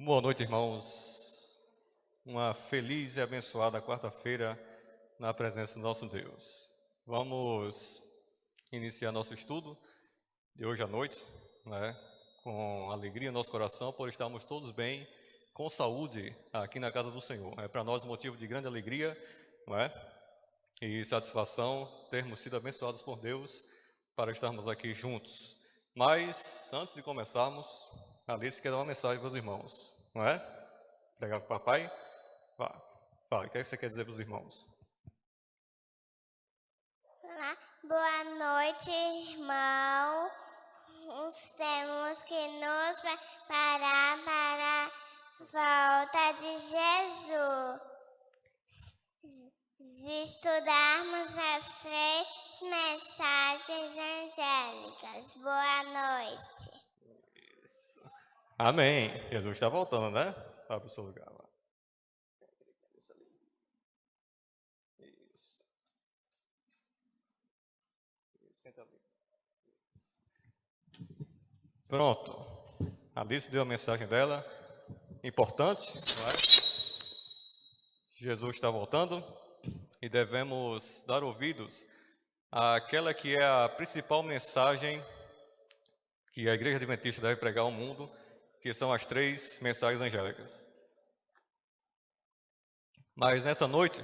Boa noite, irmãos. Uma feliz e abençoada quarta-feira na presença do nosso Deus. Vamos iniciar nosso estudo de hoje à noite, com alegria no nosso coração, por estarmos todos bem, com saúde aqui na casa do Senhor. É para nós um motivo de grande alegria, e satisfação termos sido abençoados por Deus para estarmos aqui juntos. Mas, antes de começarmos, Alice quer dar uma mensagem para os irmãos, não é? Pregar para o papai? Fala, o que é que você quer dizer para os irmãos? Olá, boa noite, irmão. Temos que nos preparar para a volta de Jesus. Estudarmos as 3 mensagens angélicas. Boa noite. Isso. Amém. Jesus está voltando, né? Vai para o seu lugar lá. Isso. Senta ali. Pronto. A Alice deu a mensagem dela, importante, não é? Jesus está voltando e devemos dar ouvidos àquela que é a principal mensagem que a Igreja Adventista deve pregar ao mundo, que são as 3 mensagens angélicas. Mas nessa noite,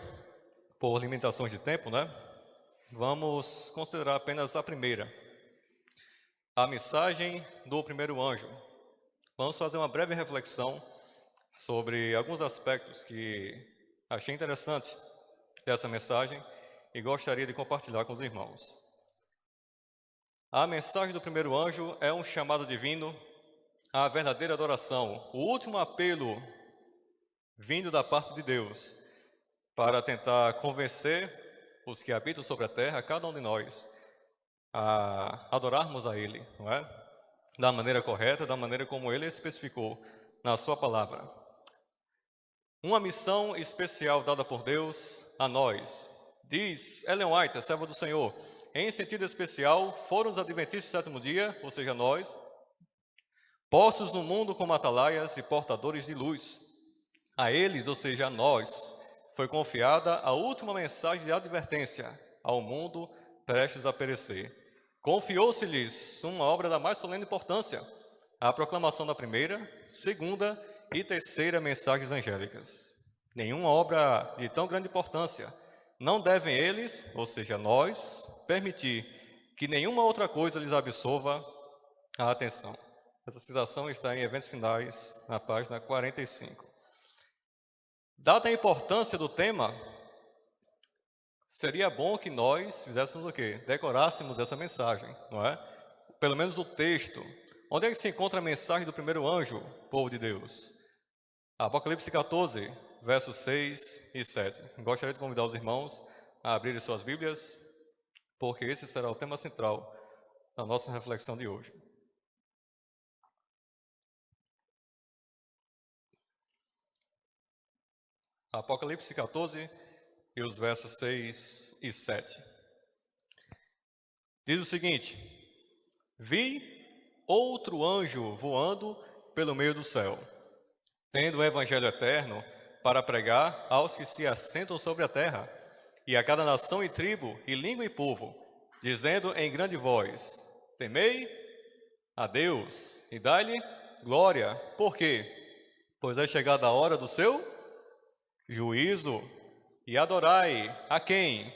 por limitações de tempo, vamos considerar apenas a primeira, a mensagem do primeiro anjo. Vamos fazer uma breve reflexão sobre alguns aspectos que achei interessante dessa mensagem e gostaria de compartilhar com os irmãos. A mensagem do primeiro anjo é um chamado divino à verdadeira adoração, o último apelo vindo da parte de Deus para tentar convencer os que habitam sobre a terra, cada um de nós, a adorarmos a Ele, não é? Da maneira correta, da maneira como Ele especificou na sua palavra. Uma missão especial dada por Deus a nós. Diz Ellen White, a serva do Senhor, em sentido especial, foram os adventistas do 7º dia, ou seja, nós, postos no mundo como atalaias e portadores de luz. A eles, ou seja, a nós, foi confiada a última mensagem de advertência ao mundo prestes a perecer. Confiou-se-lhes uma obra da mais solene importância, a proclamação da primeira, segunda e terceira mensagens angélicas. Nenhuma obra de tão grande importância. Não devem eles, ou seja, nós, permitir que nenhuma outra coisa lhes absorva a atenção. Essa citação está em Eventos Finais, na página 45. Dada a importância do tema, seria bom que nós fizéssemos o quê? Decorássemos essa mensagem, não é? Pelo menos o texto. Onde é que se encontra a mensagem do primeiro anjo, povo de Deus? Apocalipse 14, versos 6 e 7. Gostaria de convidar os irmãos a abrirem suas Bíblias, porque esse será o tema central da nossa reflexão de hoje. Apocalipse 14 e os versos 6 e 7. Diz o seguinte: vi outro anjo voando pelo meio do céu, tendo o evangelho eterno para pregar aos que se assentam sobre a terra, e a cada nação e tribo, e língua e povo, dizendo em grande voz: temei a Deus e dai-lhe glória. Por quê? Pois é chegada a hora do seu juízo, e adorai a quem?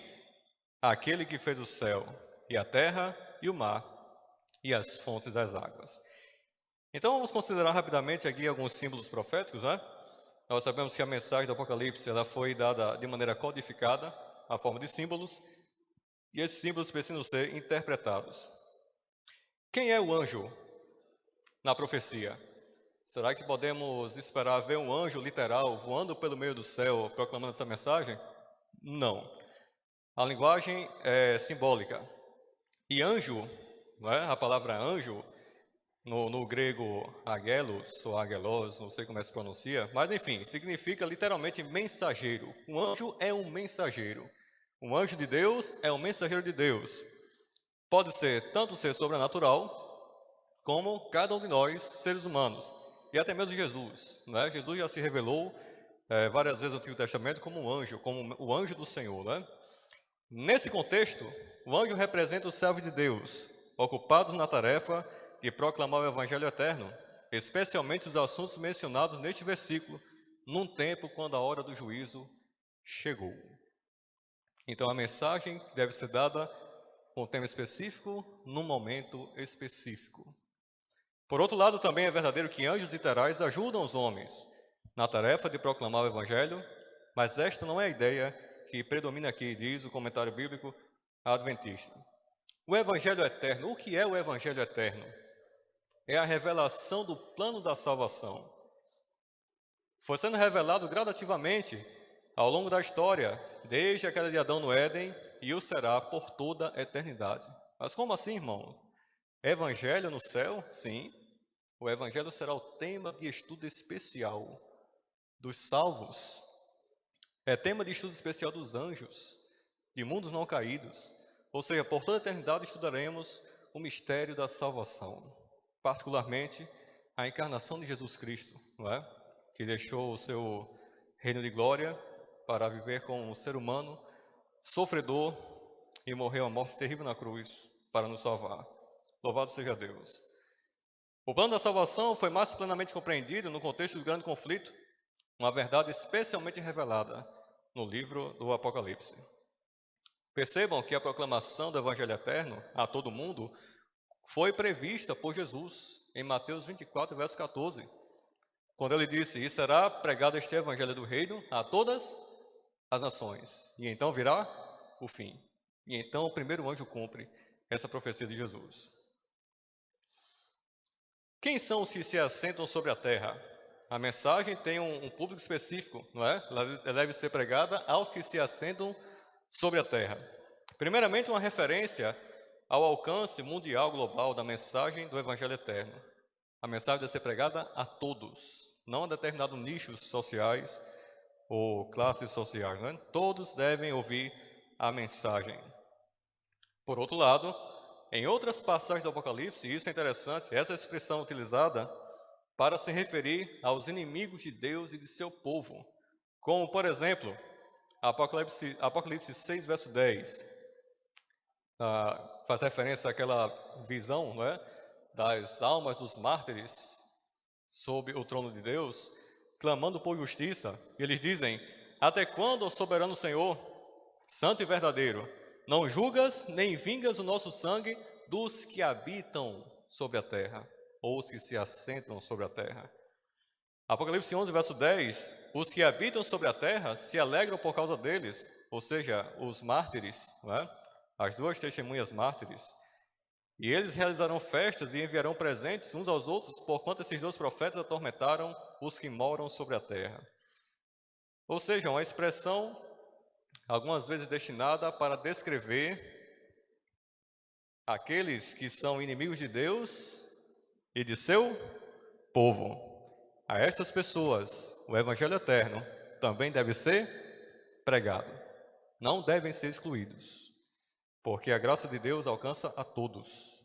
Aquele que fez o céu, e a terra, e o mar, e as fontes das águas. Então vamos considerar rapidamente aqui alguns símbolos proféticos, Nós sabemos que a mensagem do Apocalipse ela foi dada de maneira codificada, a forma de símbolos, e esses símbolos precisam ser interpretados. Quem é o anjo na profecia? Será que podemos esperar ver um anjo literal voando pelo meio do céu proclamando essa mensagem? Não. A linguagem é simbólica. E anjo, a palavra anjo, no grego agelos ou agelos, não sei como é que se pronuncia, mas enfim, significa literalmente mensageiro. Um anjo é um mensageiro. Um anjo de Deus é um mensageiro de Deus. Pode ser tanto ser sobrenatural, como cada um de nós, seres humanos. e até mesmo Jesus, né? Jesus já se revelou várias vezes no Antigo Testamento como um anjo, como o anjo do Senhor, né? Nesse contexto, o anjo representa os servos de Deus, ocupados na tarefa de proclamar o Evangelho eterno, especialmente os assuntos mencionados neste versículo, num tempo quando a hora do juízo chegou. Então, a mensagem deve ser dada com um tema específico, num momento específico. Por outro lado, também é verdadeiro que anjos literais ajudam os homens na tarefa de proclamar o Evangelho, mas esta não é a ideia que predomina aqui, diz o comentário bíblico adventista. O Evangelho eterno, o que é o Evangelho eterno? É a revelação do plano da salvação. Foi sendo revelado gradativamente ao longo da história, desde a queda de Adão no Éden, e o será por toda a eternidade. Mas como assim, irmão? Evangelho no céu? Sim. O Evangelho será o tema de estudo especial dos salvos. É tema de estudo especial dos anjos, de mundos não caídos. Ou seja, por toda a eternidade estudaremos o mistério da salvação. Particularmente, a encarnação de Jesus Cristo, não é? Que deixou o seu reino de glória para viver como um ser humano, sofredor, e morreu a morte terrível na cruz para nos salvar. Louvado seja Deus. O plano da salvação foi mais plenamente compreendido no contexto do grande conflito, uma verdade especialmente revelada no livro do Apocalipse. Percebam que a proclamação do Evangelho eterno a todo mundo foi prevista por Jesus em Mateus 24, verso 14, quando ele disse: "E será pregado este Evangelho do reino a todas as nações, e então virá o fim." E então o primeiro anjo cumpre essa profecia de Jesus. Quem são os que se assentam sobre a terra? A mensagem tem um público específico, não é? Ela deve ser pregada aos que se assentam sobre a terra. Primeiramente, uma referência ao alcance mundial global da mensagem do Evangelho eterno. A mensagem deve ser pregada a todos, não a determinados nichos sociais ou classes sociais, né? Todos devem ouvir a mensagem. Por outro lado, em outras passagens do Apocalipse, isso é interessante, essa expressão utilizada para se referir aos inimigos de Deus e de seu povo, como, por exemplo, Apocalipse 6, verso 10, faz referência àquela visão, não é, das almas dos mártires sob o trono de Deus, clamando por justiça. E eles dizem: "Até quando, ó soberano Senhor, santo e verdadeiro, não julgas nem vingas o nosso sangue dos que habitam sobre a terra, ou os que se assentam sobre a terra?" Apocalipse 11, verso 10, os que habitam sobre a terra se alegram por causa deles, ou seja, os mártires, não é? As duas testemunhas mártires. E eles realizarão festas e enviarão presentes uns aos outros, porquanto esses dois profetas atormentaram os que moram sobre a terra. Ou seja, uma expressão algumas vezes destinada para descrever aqueles que são inimigos de Deus e de seu povo. A estas pessoas, o Evangelho eterno também deve ser pregado. Não devem ser excluídos, porque a graça de Deus alcança a todos.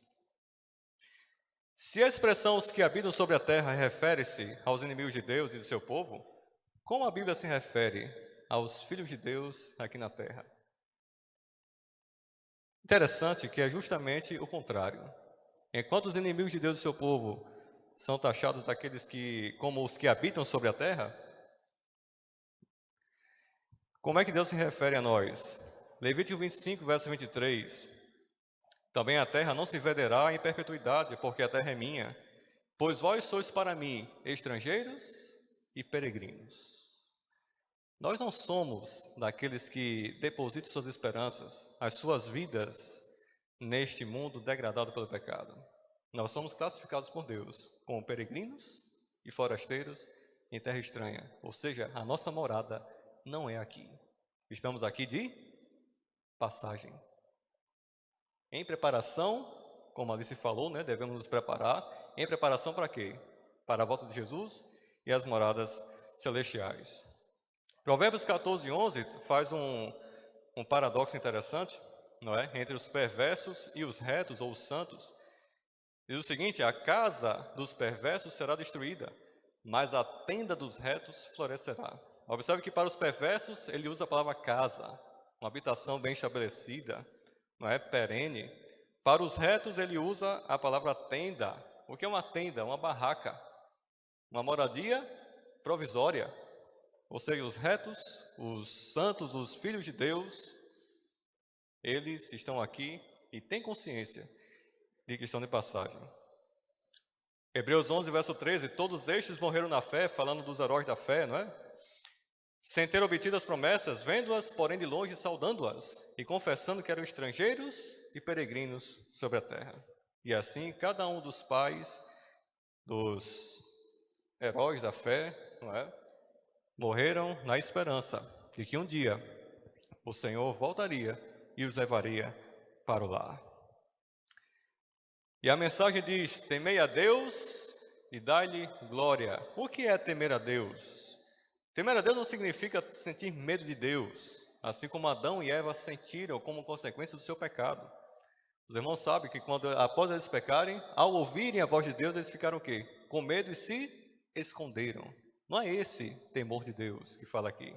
Se a expressão "os que habitam sobre a terra" refere-se aos inimigos de Deus e de seu povo, como a Bíblia se refere aos filhos de Deus aqui na terra? Interessante que é justamente o contrário. Enquanto os inimigos de Deus e seu povo são taxados daqueles que, como os que habitam sobre a terra, como é que Deus se refere a nós? Levítico 25, verso 23. "Também a terra não se venderá em perpetuidade, porque a terra é minha, pois vós sois para mim estrangeiros e peregrinos." Nós não somos daqueles que depositam suas esperanças, as suas vidas, neste mundo degradado pelo pecado. Nós somos classificados por Deus como peregrinos e forasteiros em terra estranha. Ou seja, a nossa morada não é aqui. Estamos aqui de passagem. Em preparação, como a Alice falou, né, devemos nos preparar. Em preparação para quê? Para a volta de Jesus e as moradas celestiais. Provérbios 14, 11 faz um paradoxo interessante, não é? Entre os perversos e os retos ou os santos. Diz o seguinte: "A casa dos perversos será destruída, mas a tenda dos retos florescerá. Observe que para os perversos ele usa a palavra casa, uma habitação bem estabelecida, não é perene. Para os retos ele usa a palavra tenda. O que é uma tenda? Uma barraca, uma moradia provisória. Ou seja, os retos, os santos, os filhos de Deus, eles estão aqui e têm consciência de que estão de passagem. Hebreus 11, verso 13, todos estes morreram na fé, falando dos heróis da fé, não é? Sem ter obtido as promessas, vendo-as, porém de longe, saudando-as, e confessando que eram estrangeiros e peregrinos sobre a terra. E assim, cada um dos pais, dos heróis da fé, não é? Morreram na esperança de que um dia o Senhor voltaria e os levaria para o lar. E a mensagem diz: temei a Deus e dai-lhe glória. O que é temer a Deus? Temer a Deus não significa sentir medo de Deus, assim como Adão e Eva sentiram como consequência do seu pecado. Os irmãos sabem que após eles pecarem, ao ouvirem a voz de Deus, eles ficaram o quê? Com medo e se esconderam. Não é esse temor de Deus que fala aqui.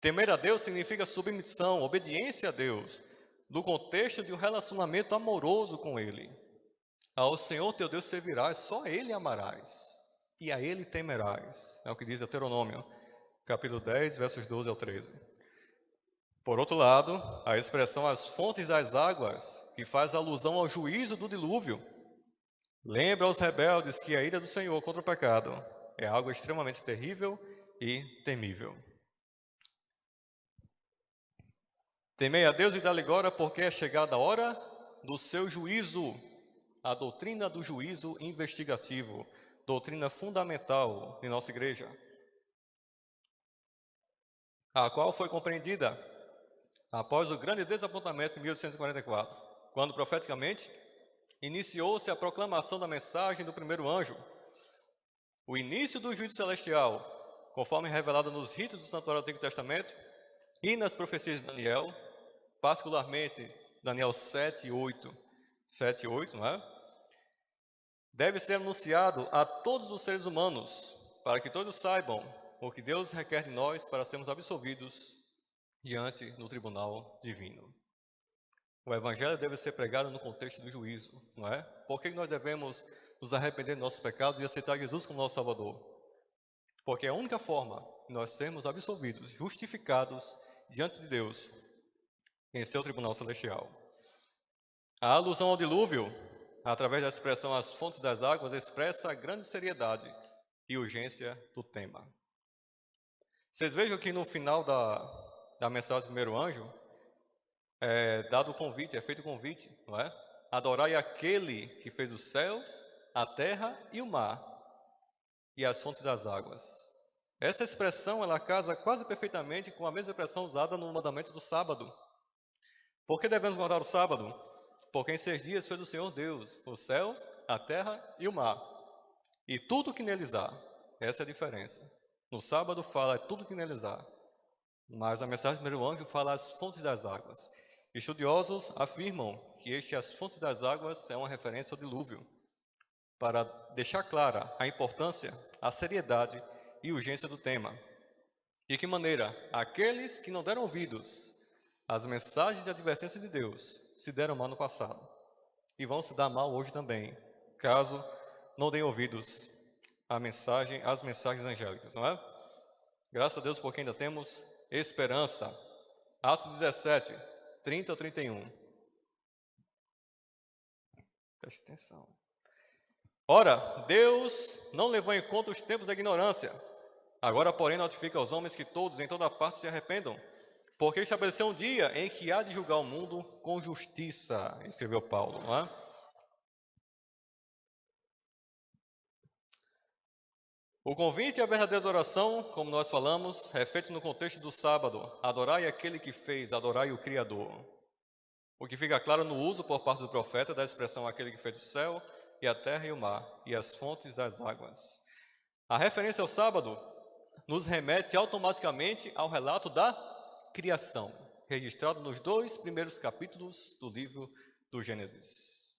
Temer a Deus significa submissão, obediência a Deus, no contexto de um relacionamento amoroso com Ele. Ao Senhor teu Deus servirás, só a Ele amarás, e a Ele temerás. É o que diz Deuteronômio, capítulo 10, versos 12 ao 13. Por outro lado, a expressão as fontes das águas, que faz alusão ao juízo do dilúvio, lembra aos rebeldes que a ira do Senhor contra o pecado é algo extremamente terrível e temível. Temei a Deus e dá-lhe glória, porque é chegada a hora do seu juízo, a doutrina do juízo investigativo, doutrina fundamental em nossa igreja, a qual foi compreendida após o grande desapontamento em 1844, quando profeticamente iniciou-se a proclamação da mensagem do primeiro anjo, o início do juízo celestial, conforme revelado nos ritos do Santuário do Antigo Testamento e nas profecias de Daniel, particularmente Daniel 7:8, não é? Deve ser anunciado a todos os seres humanos, para que todos saibam o que Deus requer de nós para sermos absolvidos diante do tribunal divino. O Evangelho deve ser pregado no contexto do juízo, não é? Por que nós devemos nos arrepender dos nossos pecados e aceitar Jesus como nosso Salvador? Porque é a única forma de nós sermos absolvidos, justificados diante de Deus em seu tribunal celestial. A alusão ao dilúvio, através da expressão as fontes das águas, expressa a grande seriedade e urgência do tema. Vocês vejam que no final da mensagem do primeiro anjo, é dado o convite, é feito o convite, não é? Adorai aquele que fez os céus, a terra e o mar, e as fontes das águas. Essa expressão, ela casa quase perfeitamente com a mesma expressão usada no mandamento do sábado. Por que devemos guardar o sábado? Porque em 6 dias fez o Senhor Deus os céus, a terra e o mar, e tudo que neles há. Essa é a diferença. No sábado fala tudo que neles há, mas a mensagem do primeiro anjo fala as fontes das águas. Estudiosos afirmam que as fontes das águas é uma referência ao dilúvio, para deixar clara a importância, a seriedade e urgência do tema. De que maneira? Aqueles que não deram ouvidos às mensagens de advertência de Deus se deram mal no passado e vão se dar mal hoje também, caso não deem ouvidos às mensagens angélicas, não é? Graças a Deus porque ainda temos esperança. Atos 17, 30 ou 31. Preste atenção. Ora, Deus não levou em conta os tempos da ignorância. Agora, porém, notifica aos homens que todos, em toda parte, se arrependam, porque estabeleceu um dia em que há de julgar o mundo com justiça, escreveu Paulo, não é? O convite à verdadeira adoração, como nós falamos, é feito no contexto do sábado. Adorai aquele que fez, adorai o Criador. O que fica claro no uso por parte do profeta da expressão aquele que fez o céu e a terra e o mar e as fontes das águas. A referência ao sábado nos remete automaticamente ao relato da criação, registrado nos 2 primeiros capítulos do livro do Gênesis.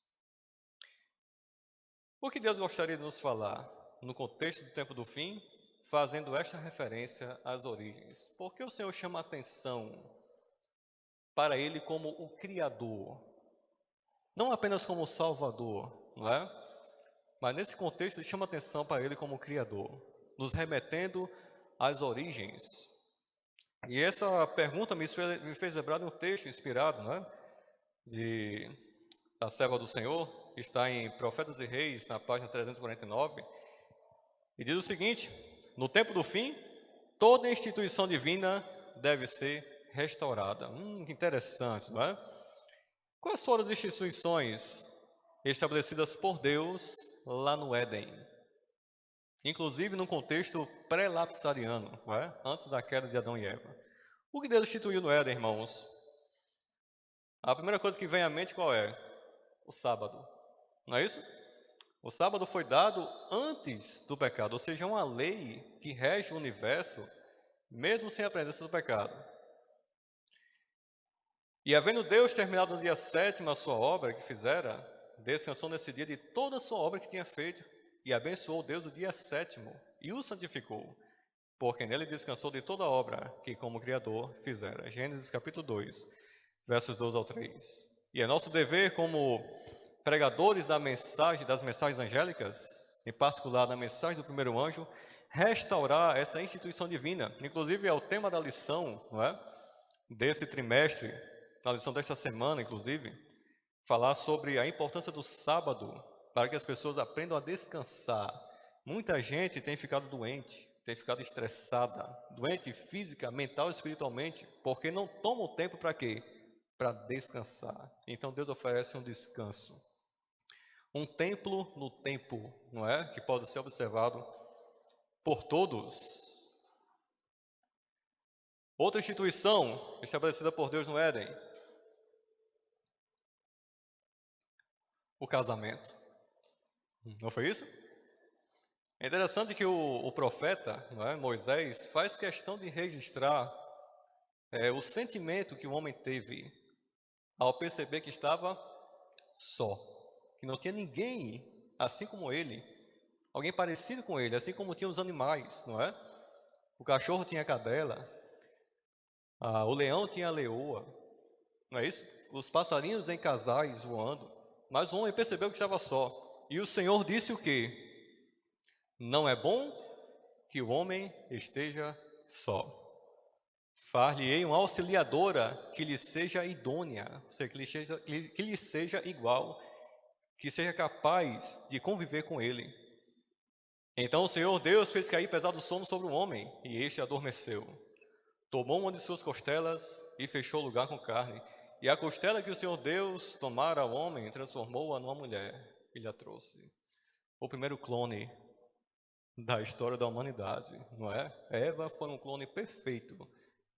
O que Deus gostaria de nos falar no contexto do tempo do fim, fazendo esta referência às origens. Por que o Senhor chama a atenção para ele como o Criador? Não apenas como o Salvador, não é? Mas nesse contexto ele chama a atenção para ele como o Criador, nos remetendo às origens. E essa pergunta me fez lembrar de um texto inspirado, não é? Da serva do Senhor, que está em Profetas e Reis, na página 349, e diz o seguinte: no tempo do fim, toda instituição divina deve ser restaurada. Que interessante, não é? Quais foram as instituições estabelecidas por Deus lá no Éden? Inclusive no contexto pré-lapsariano, não é? Antes da queda de Adão e Eva. O que Deus instituiu no Éden, irmãos? A primeira coisa que vem à mente qual é? O sábado, não é isso? O sábado foi dado antes do pecado, ou seja, uma lei que rege o universo, mesmo sem a presença do pecado. E havendo Deus terminado no dia 7º a sua obra que fizera, descansou nesse dia de toda a sua obra que tinha feito, e abençoou Deus o dia 7º, e o santificou, porque nele descansou de toda a obra que como Criador fizera. Gênesis capítulo 2, versos 12 ao 3. E é nosso dever como pregadores das mensagens angélicas, em particular da mensagem do primeiro anjo, restaurar essa instituição divina. Inclusive é o tema da lição, não é? Desse trimestre, na lição desta semana, inclusive, falar sobre a importância do sábado para que as pessoas aprendam a descansar. Muita gente tem ficado doente, tem ficado estressada, doente física, mental e espiritualmente, porque não toma o tempo para quê? Para descansar. Então Deus oferece um descanso. Um templo no tempo, não é? Que pode ser observado por todos. Outra instituição estabelecida por Deus no Éden: o casamento. Não foi isso? É interessante que o profeta, não é, Moisés, faz questão de registrar o sentimento que o homem teve ao perceber que estava só, que não tinha ninguém assim como ele, alguém parecido com ele, assim como tinha os animais, não é? O cachorro tinha a cadela, o leão tinha a leoa, não é isso? Os passarinhos em casais voando, mas o homem percebeu que estava só. E o Senhor disse o quê? Não é bom que o homem esteja só. Far-lhe-ei uma auxiliadora que lhe seja idônea, ou seja, que lhe seja igual, que seja capaz de conviver com ele. Então o Senhor Deus fez cair pesado sono sobre o homem, e este adormeceu. Tomou uma de suas costelas e fechou o lugar com carne. E a costela que o Senhor Deus tomara ao homem, transformou-a numa mulher e lhe a trouxe. O primeiro clone da história da humanidade, não é? Eva foi um clone perfeito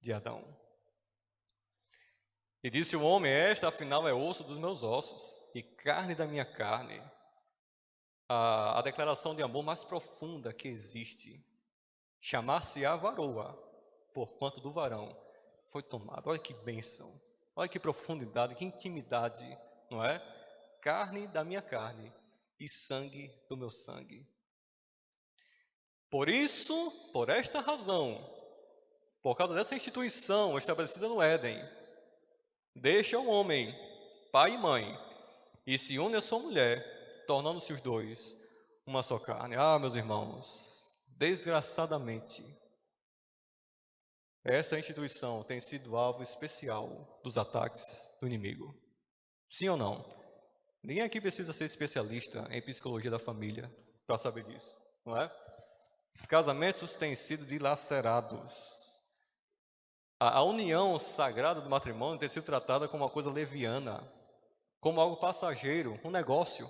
de Adão. E disse o homem: esta afinal é osso dos meus ossos e carne da minha carne. A declaração de amor mais profunda que existe. Chamar-se-á varoa, porquanto do varão foi tomado. Olha que bênção, olha que profundidade, que intimidade, não é? Carne da minha carne e sangue do meu sangue. Por isso, por esta razão, por causa dessa instituição estabelecida no Éden, deixa o homem, pai e mãe, e se une a sua mulher, tornando-se os dois uma só carne. Meus irmãos, desgraçadamente, essa instituição tem sido alvo especial dos ataques do inimigo. Sim ou não? Ninguém aqui precisa ser especialista em psicologia da família para saber disso, não é? Os casamentos têm sido dilacerados. A união sagrada do matrimônio tem sido tratada como uma coisa leviana, como algo passageiro, um negócio.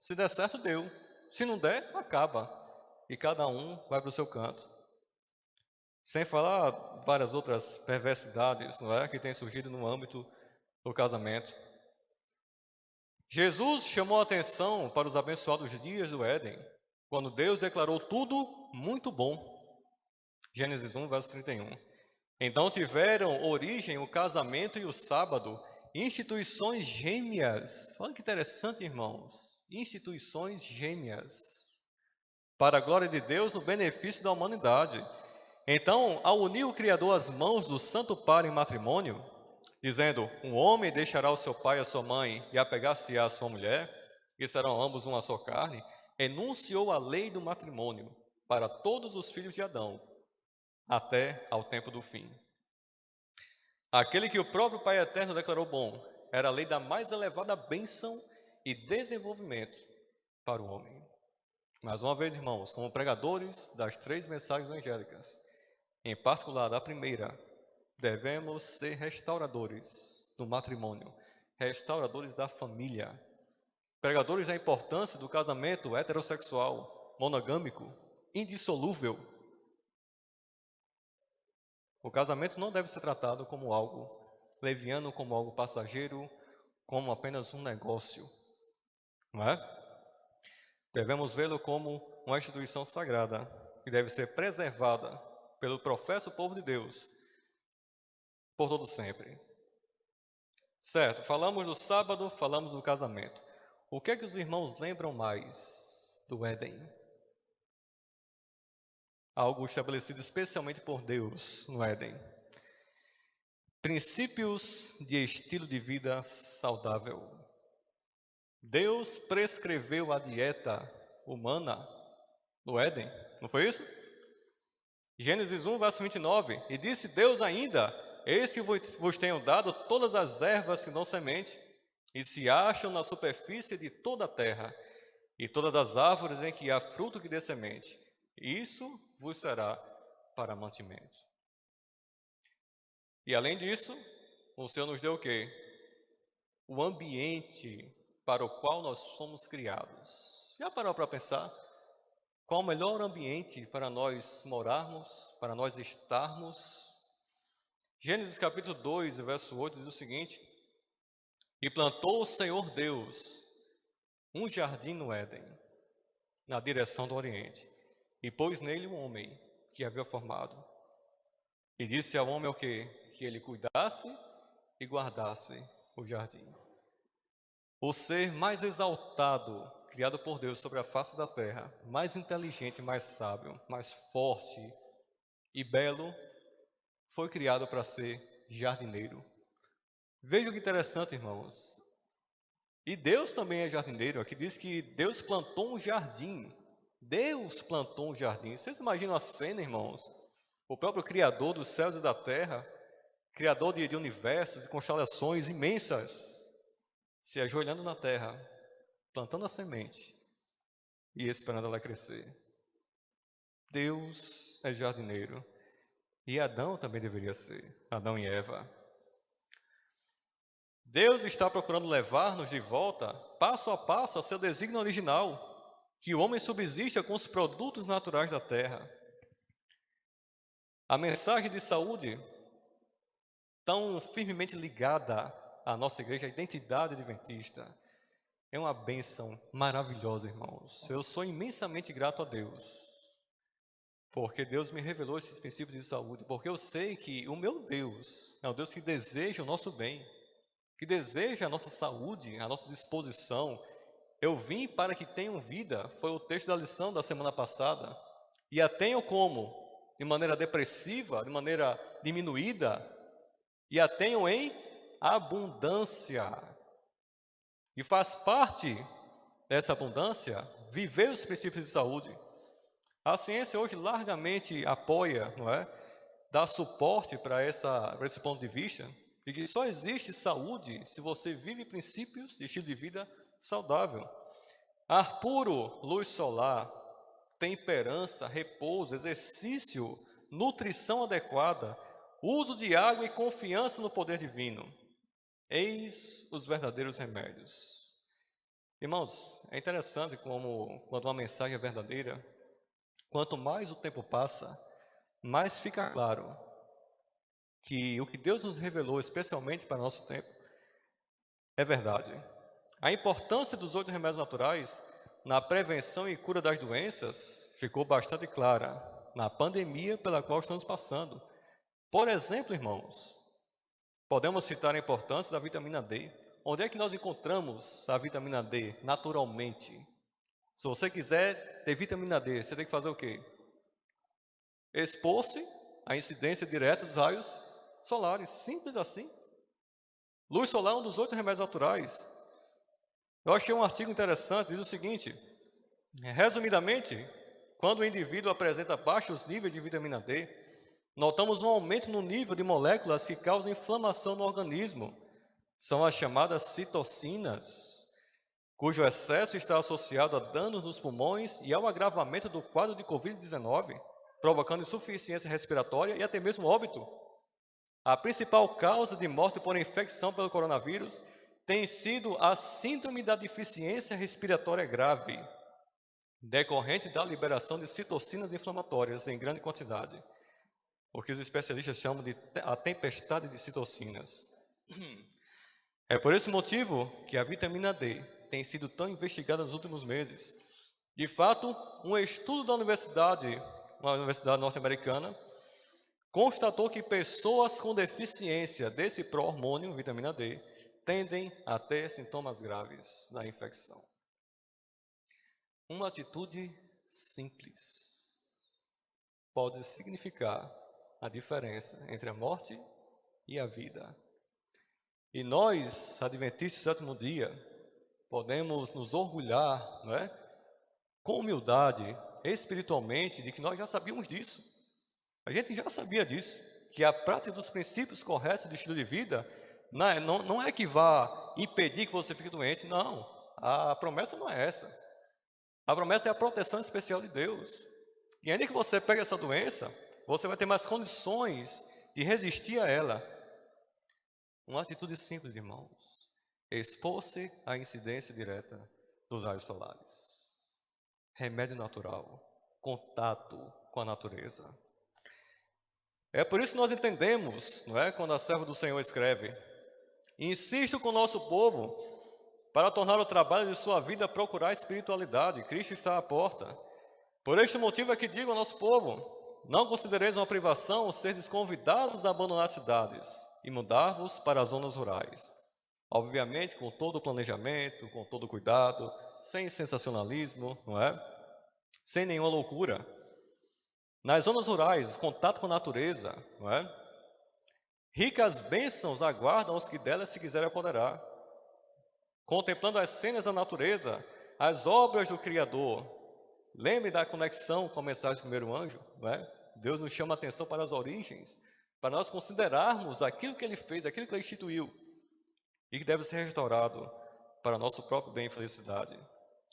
Se der certo, deu. Se não der, acaba. E cada um vai para o seu canto. Sem falar várias outras perversidades, não é, que têm surgido no âmbito do casamento. Jesus chamou a atenção para os abençoados dias do Éden, quando Deus declarou tudo muito bom. Gênesis 1, verso 31. Então tiveram origem o casamento e o sábado, instituições gêmeas. Olha que interessante, irmãos. Instituições gêmeas. para a glória de Deus, no benefício da humanidade. Então, ao unir o Criador às mãos do Santo Par em matrimônio, dizendo, um homem deixará o seu pai e a sua mãe e apegar-se-á à sua mulher, e serão ambos uma só carne, enunciou a lei do matrimônio para todos os filhos de Adão, até ao tempo do fim. Aquele que o próprio Pai Eterno declarou bom, era a lei da mais elevada bênção e desenvolvimento para o homem. Mais uma vez, irmãos, como pregadores das 3 mensagens angélicas, em particular da primeira, devemos ser restauradores do matrimônio, restauradores da família, pregadores da importância do casamento heterossexual, monogâmico, indissolúvel. O casamento não deve ser tratado como algo leviano, como algo passageiro, como apenas um negócio, não é? Devemos vê-lo como uma instituição sagrada, que deve ser preservada pelo professo povo de Deus, por todo sempre. Certo, falamos do sábado, falamos do casamento. O que é que os irmãos lembram mais do Éden? Algo estabelecido especialmente por Deus no Éden. Princípios de estilo de vida saudável. Deus prescreveu a dieta humana no Éden, não foi isso? Gênesis 1, verso 29, e disse Deus ainda, eis que vos tenho dado todas as ervas que dão semente, e se acham na superfície de toda a terra, e todas as árvores em que há fruto que dê semente, isso vos será para mantimento. E além disso, o Senhor nos deu o quê? O ambiente para o qual nós somos criados. Já parou para pensar? Qual o melhor ambiente para nós morarmos, para nós estarmos? Gênesis capítulo 2, verso 8 diz o seguinte: e plantou o Senhor Deus um jardim no Éden, na direção do Oriente, e pôs nele um homem que havia formado. E disse ao homem o quê? Que ele cuidasse e guardasse o jardim. O ser mais exaltado, criado por Deus sobre a face da terra, mais inteligente, mais sábio, mais forte e belo, foi criado para ser jardineiro. Veja que interessante, irmãos. E Deus também é jardineiro. Aqui diz que Deus plantou um jardim. Deus plantou um jardim. Vocês imaginam a cena, irmãos? O próprio Criador dos céus e da terra, Criador de universos e constelações imensas, se ajoelhando na terra, plantando a semente e esperando ela crescer. Deus é jardineiro. E Adão também deveria ser, Adão e Eva. Deus está procurando levar-nos de volta, passo a passo, ao seu desígnio original, que o homem subsista com os produtos naturais da terra. A mensagem de saúde, tão firmemente ligada à nossa igreja, a identidade adventista, é uma bênção maravilhosa, irmãos. Eu sou imensamente grato a Deus, porque Deus me revelou esses princípios de saúde, porque eu sei que o meu Deus é um Deus que deseja o nosso bem, que deseja a nossa saúde, a nossa disposição. Eu vim para que tenham vida, foi o texto da lição da semana passada, e a tenham como? De maneira depressiva, de maneira diminuída, e a tenham em abundância. E faz parte dessa abundância viver os princípios de saúde. A ciência hoje largamente apoia, não é? Dá suporte para esse ponto de vista, de que só existe saúde se você vive princípios de estilo de vida saudável. Ar puro, luz solar, temperança, repouso, exercício, nutrição adequada, uso de água e confiança no poder divino. Eis os verdadeiros remédios. Irmãos, é interessante como, quando uma mensagem é verdadeira, quanto mais o tempo passa, mais fica claro que o que Deus nos revelou, especialmente para o nosso tempo, é verdade. A importância dos 8 remédios naturais na prevenção e cura das doenças ficou bastante clara na pandemia pela qual estamos passando. Por exemplo, irmãos, podemos citar a importância da vitamina D. Onde é que nós encontramos a vitamina D naturalmente? Se você quiser ter vitamina D, você tem que fazer o quê? Expor-se à incidência direta dos raios solares, simples assim. Luz solar é um dos 8 remédios naturais. Eu achei um artigo interessante, diz o seguinte: resumidamente, quando o indivíduo apresenta baixos níveis de vitamina D, notamos um aumento no nível de moléculas que causam inflamação no organismo. São as chamadas citocinas, cujo excesso está associado a danos nos pulmões e ao agravamento do quadro de Covid-19, provocando insuficiência respiratória e até mesmo óbito. A principal causa de morte por infecção pelo coronavírus tem sido a síndrome da deficiência respiratória grave, decorrente da liberação de citocinas inflamatórias em grande quantidade, o que os especialistas chamam de a tempestade de citocinas. É por esse motivo que a vitamina D tem sido tão investigada nos últimos meses. De fato, um estudo da uma universidade norte-americana, constatou que pessoas com deficiência desse pró-hormônio, vitamina D, tendem a ter sintomas graves da infecção. Uma atitude simples pode significar a diferença entre a morte e a vida. E nós, adventistas do sétimo dia, podemos nos orgulhar, com humildade, espiritualmente, de que nós já sabíamos disso. A gente já sabia disso, que a prática dos princípios corretos do estilo de vida não é que vá impedir que você fique doente, não. A promessa não é essa. A promessa é a proteção especial de Deus. E ainda que você pegue essa doença, você vai ter mais condições de resistir a ela. Uma atitude simples, irmãos. Expor-se à incidência direta dos raios solares. Remédio natural. Contato com a natureza. É por isso que nós entendemos, quando a serva do Senhor escreve: insisto com o nosso povo para tornar o trabalho de sua vida procurar a espiritualidade. Cristo está à porta. Por este motivo é que digo ao nosso povo: não considereis uma privação seres convidados a abandonar cidades e mudar-vos para as zonas rurais. Obviamente, com todo o planejamento, com todo o cuidado, sem sensacionalismo, sem nenhuma loucura. Nas zonas rurais, contato com a natureza, ricas bênçãos aguardam os que delas se quiserem apoderar. Contemplando as cenas da natureza, as obras do Criador. Lembre da conexão com a mensagem do primeiro anjo, Deus nos chama a atenção para as origens, para nós considerarmos aquilo que Ele fez, aquilo que Ele instituiu, e que deve ser restaurado para nosso próprio bem e felicidade.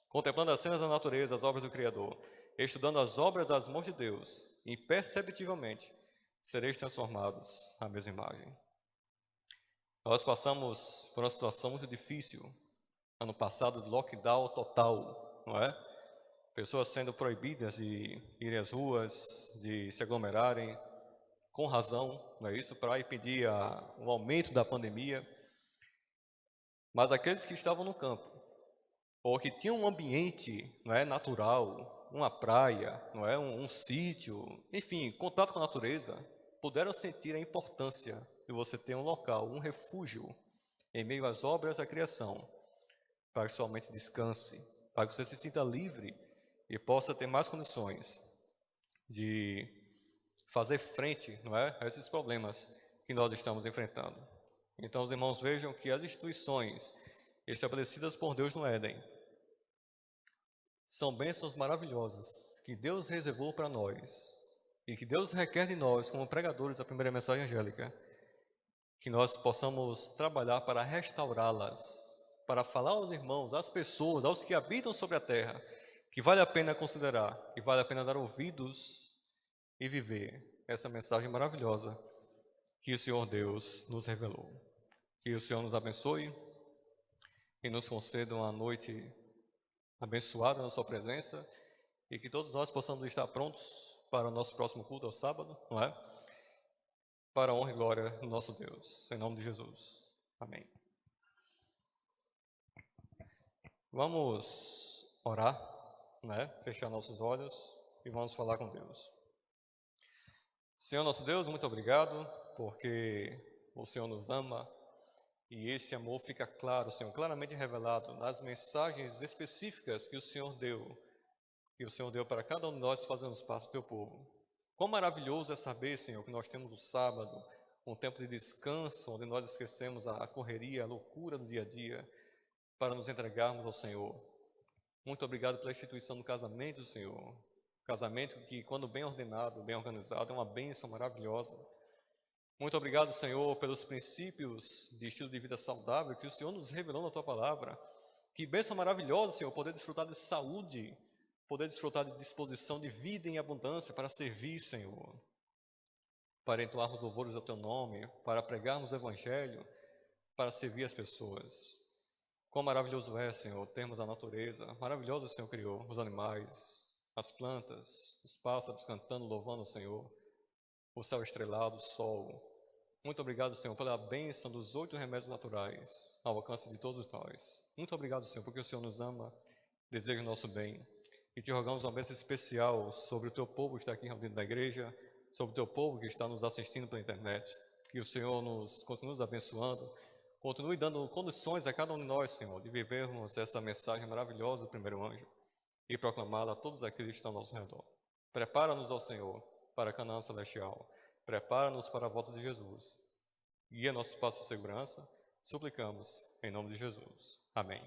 Contemplando as cenas da natureza, as obras do Criador, estudando as obras das mãos de Deus, imperceptivelmente sereis transformados à mesma imagem. Nós passamos por uma situação muito difícil, ano passado, de lockdown total, Pessoas sendo proibidas de irem às ruas, de se aglomerarem, com razão, não é isso? Para impedir o aumento da pandemia. Mas aqueles que estavam no campo, ou que tinham um ambiente natural, uma praia, um sítio, enfim, contato com a natureza, puderam sentir a importância de você ter um local, um refúgio, em meio às obras da criação, para que sua mente descanse, para que você se sinta livre e possa ter mais condições de fazer frente a esses problemas que nós estamos enfrentando. Então, os irmãos vejam que as instituições estabelecidas por Deus no Éden são bênçãos maravilhosas que Deus reservou para nós e que Deus requer de nós, como pregadores da primeira mensagem angélica, que nós possamos trabalhar para restaurá-las, para falar aos irmãos, às pessoas, aos que habitam sobre a terra, que vale a pena considerar e vale a pena dar ouvidos e viver essa mensagem maravilhosa que o Senhor Deus nos revelou. Que o Senhor nos abençoe e nos conceda uma noite abençoada na sua presença e que todos nós possamos estar prontos para o nosso próximo culto ao sábado, Para a honra e glória do nosso Deus. Em nome de Jesus. Amém. Vamos orar, Fechar nossos olhos e vamos falar com Deus. Senhor nosso Deus, muito obrigado, porque o Senhor nos ama E esse amor fica claro, Senhor, claramente revelado nas mensagens específicas que o Senhor deu para cada um de nós fazermos parte do teu povo. Quão maravilhoso é saber, Senhor, que nós temos o sábado, um tempo de descanso, onde nós esquecemos a correria, a loucura do dia a dia, para nos entregarmos ao Senhor. Muito obrigado pela instituição do casamento, Senhor. Casamento que, quando bem ordenado, bem organizado, é uma bênção maravilhosa. Muito obrigado, Senhor, pelos princípios de estilo de vida saudável que o Senhor nos revelou na Tua palavra. Que bênção maravilhosa, Senhor, poder desfrutar de saúde, poder desfrutar de disposição de vida em abundância para servir, Senhor. Para entoarmos louvores ao Teu nome, para pregarmos o Evangelho, para servir as pessoas. Quão maravilhoso é, Senhor, termos a natureza. Maravilhoso o Senhor criou os animais, as plantas, os pássaros cantando, louvando o Senhor. O céu estrelado, o sol. Muito obrigado, Senhor, pela bênção dos 8 remédios naturais ao alcance de todos nós. Muito obrigado, Senhor, porque o Senhor nos ama, deseja o nosso bem. E te rogamos uma bênção especial sobre o teu povo que está aqui reunido na igreja, sobre o teu povo que está nos assistindo pela internet. Que o Senhor nos continue nos abençoando, continue dando condições a cada um de nós, Senhor, de vivermos essa mensagem maravilhosa do primeiro anjo e proclamá-la a todos aqueles que estão ao nosso redor. Prepara-nos ao Senhor para Canaã celestial. Prepara-nos para a volta de Jesus. Guia nossos passos de segurança. Suplicamos em nome de Jesus. Amém.